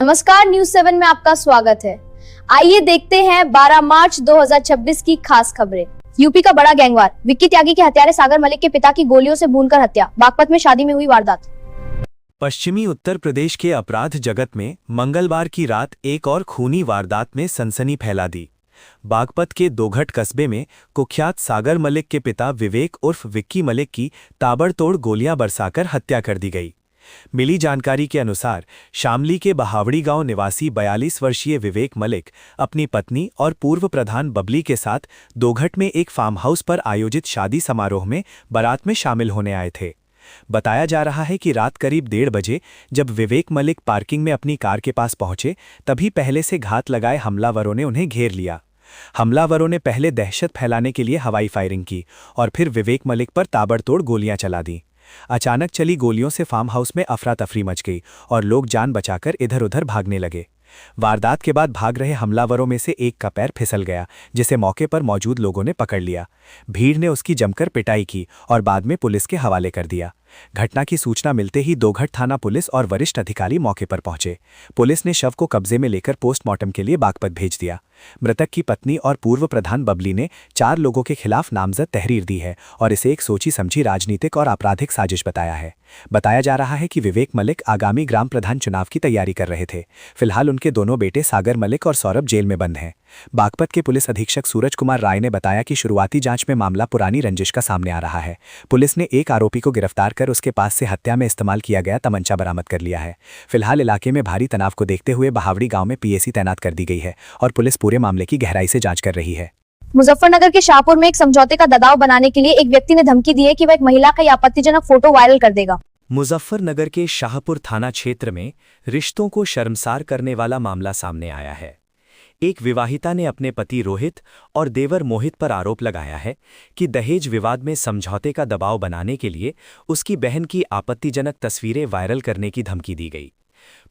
नमस्कार, न्यूज 7 में आपका स्वागत है। आइए देखते हैं 12 मार्च 2026 की खास खबरें। यूपी का बड़ा गैंगवार, विक्की त्यागी के हत्यारे सागर मलिक के पिता की गोलियों से भूनकर हत्या। बागपत में शादी में हुई वारदात। पश्चिमी उत्तर प्रदेश के अपराध जगत में मंगलवार की रात एक और खूनी वारदात में सनसनी फैला दी। बागपत के दोघट कस्बे में कुख्यात सागर मलिक के पिता विवेक उर्फ विक्की मलिक की ताबड़तोड़ गोलियां बरसाकर हत्या कर दी गई। मिली जानकारी के अनुसार शामली के बहावड़ी गांव निवासी 42 वर्षीय विवेक मलिक अपनी पत्नी और पूर्व प्रधान बबली के साथ दोघट में एक फार्म हाउस पर आयोजित शादी समारोह में बारात में शामिल होने आए थे। बताया जा रहा है कि रात करीब 1:30 बजे जब विवेक मलिक पार्किंग में अपनी कार के पास पहुंचे, तभी पहले से घात लगाए हमलावरों ने उन्हें घेर लिया। हमलावरों ने पहले दहशत फैलाने के लिए हवाई फायरिंग की और फिर विवेक मलिक पर ताबड़तोड़ गोलियां चला दी। अचानक चली गोलियों से फार्म हाउस में अफरा तफरी मच गई और लोग जान बचाकर इधर उधर भागने लगे। वारदात के बाद भाग रहे हमलावरों में से एक का पैर फिसल गया, जिसे मौके पर मौजूद लोगों ने पकड़ लिया। भीड़ ने उसकी जमकर पिटाई की और बाद में पुलिस के हवाले कर दिया। घटना की सूचना मिलते ही दोघट थाना पुलिस और वरिष्ठ अधिकारी मौके पर पहुंचे। पुलिस ने शव को कब्जे में लेकर पोस्टमार्टम के लिए बागपत भेज दिया। मृतक की पत्नी और पूर्व प्रधान बबली ने 4 लोगों के खिलाफ नामजद तहरीर दी है और इसे एक सोची समझी राजनीतिक और आपराधिक साजिश बताया है। बताया जा रहा है कि विवेक मलिक आगामी ग्राम प्रधान चुनाव की तैयारी कर रहे थे। फिलहाल उनके दोनों बेटे सागर मलिक और सौरभ जेल में बंद हैं। बागपत के पुलिस अधीक्षक सूरज कुमार राय ने बताया कि शुरुआती जांच में मामला पुरानी रंजिश का सामने आ रहा है। पुलिस ने एक आरोपी को गिरफ्तार कर उसके पास से हत्या में इस्तेमाल किया गया तमंचा बरामद कर लिया है। फिलहाल इलाके में भारी तनाव को देखते हुए बहावड़ी गांव में पीएसी तैनात कर दी गई है और पुलिस पूरे मामले की गहराई से जांच कर रही है। मुजफ्फरनगर के शाहपुर में एक समझौते का दबाव बनाने के लिए एक व्यक्ति ने धमकी दी है कि वह एक महिला का आपत्तिजनक फोटो वायरल कर देगा। मुजफ्फरनगर के शाहपुर थाना क्षेत्र में रिश्तों को शर्मसार करने वाला मामला सामने आया है। एक विवाहिता ने अपने पति रोहित और देवर मोहित पर आरोप लगाया है कि दहेज विवाद में समझौते का दबाव बनाने के लिए उसकी बहन की आपत्तिजनक तस्वीरें वायरल करने की धमकी दी गई।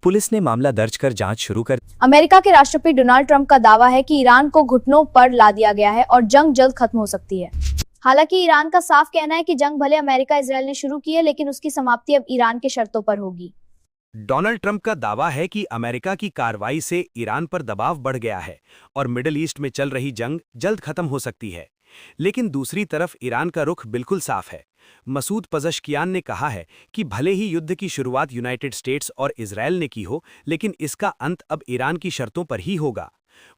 पुलिस ने मामला दर्ज कर जांच शुरू कर। अमेरिका के राष्ट्रपति डोनाल्ड ट्रंप का दावा है कि ईरान को घुटनों पर ला दिया गया है और जंग जल्द खत्म हो सकती है। हालांकि ईरान का साफ कहना है कि जंग भले अमेरिका इजराइल ने शुरू की है, लेकिन उसकी समाप्ति अब ईरान के शर्तों पर होगी। डोनाल्ड ट्रंप का दावा है कि अमेरिका की कार्रवाई से ईरान पर दबाव बढ़ गया है और मिडिल ईस्ट में चल रही जंग जल्द खत्म हो सकती है। लेकिन दूसरी तरफ ईरान का रुख बिल्कुल साफ है। मसूद पज़श्कियान ने कहा है कि भले ही युद्ध की शुरुआत यूनाइटेड स्टेट्स और इजराइल ने की हो, लेकिन इसका अंत अब ईरान की शर्तों पर ही होगा।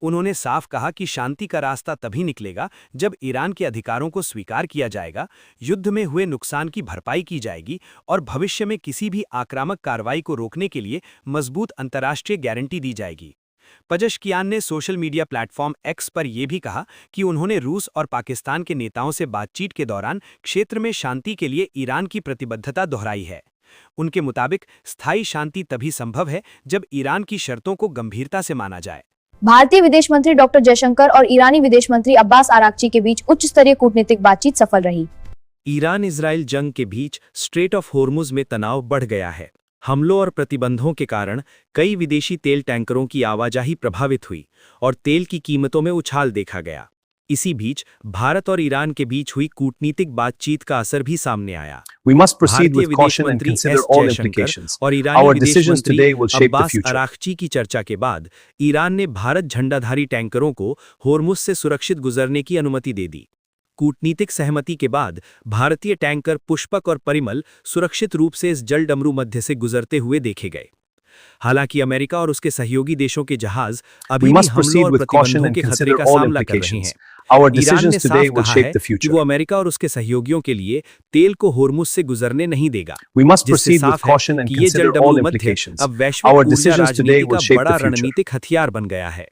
उन्होंने साफ कहा कि शांति का रास्ता तभी निकलेगा जब ईरान के अधिकारों को स्वीकार किया जाएगा, युद्ध में हुए नुकसान की भरपाई की जाएगी और भविष्य में किसी भी आक्रामक कार्रवाई को रोकने के लिए मजबूत अंतर्राष्ट्रीय गारंटी दी जाएगी। पज़श्कियान ने सोशल मीडिया प्लेटफॉर्म एक्स पर यह भी कहा कि उन्होंने रूस और पाकिस्तान के नेताओं से बातचीत के दौरान क्षेत्र में शांति के लिए ईरान की प्रतिबद्धता दोहराई है। उनके मुताबिक स्थायी शांति तभी संभव है जब ईरान की शर्तों को गंभीरता से माना जाए। भारतीय विदेश मंत्री डॉक्टर जयशंकर और ईरानी विदेश मंत्री अब्बास आरागची के बीच उच्च स्तरीय कूटनीतिक बातचीत सफल रही। ईरान इजराइल जंग के बीच स्ट्रेट ऑफ होर्मुज में तनाव बढ़ गया है। हमलों और प्रतिबंधों के कारण कई विदेशी तेल टैंकरों की आवाजाही प्रभावित हुई और तेल की कीमतों में उछाल देखा गया। इसी बीच भारत और ईरान के बीच हुई कूटनीतिक बातचीत का असर भी सामने आया। भारतीय विदेश मंत्री एस जयशंकर और ईरानी विदेश मंत्री अब्बास आरागची की चर्चा के बाद ईरान ने भारत झंडाधारी टैंकरों को होर्मुज से सुरक्षित गुजरने की अनुमति दे दी। कूटनीतिक सहमति के बाद भारतीय टैंकर पुष्पक और परिमल सुरक्षित रूप से इस जलडमरू मध्य से गुजरते हुए देखे गए। हालांकि अमेरिका और उसके सहयोगी देशों के जहाज अभी भी हमलों और प्रतिबंधों के खतरे का सामना कर रहे हैं। ईरान ने साफ कहा है कि वो अमेरिका और उसके सहयोगियों के लिए तेल को होर्मुज से गुजरने नहीं देगा, जिससे साफ है कि ये जलडमरू मध्य अब वैश्विक ऊर्जा राजनीति का बड़ा रणनीतिक हथियार बन गया है।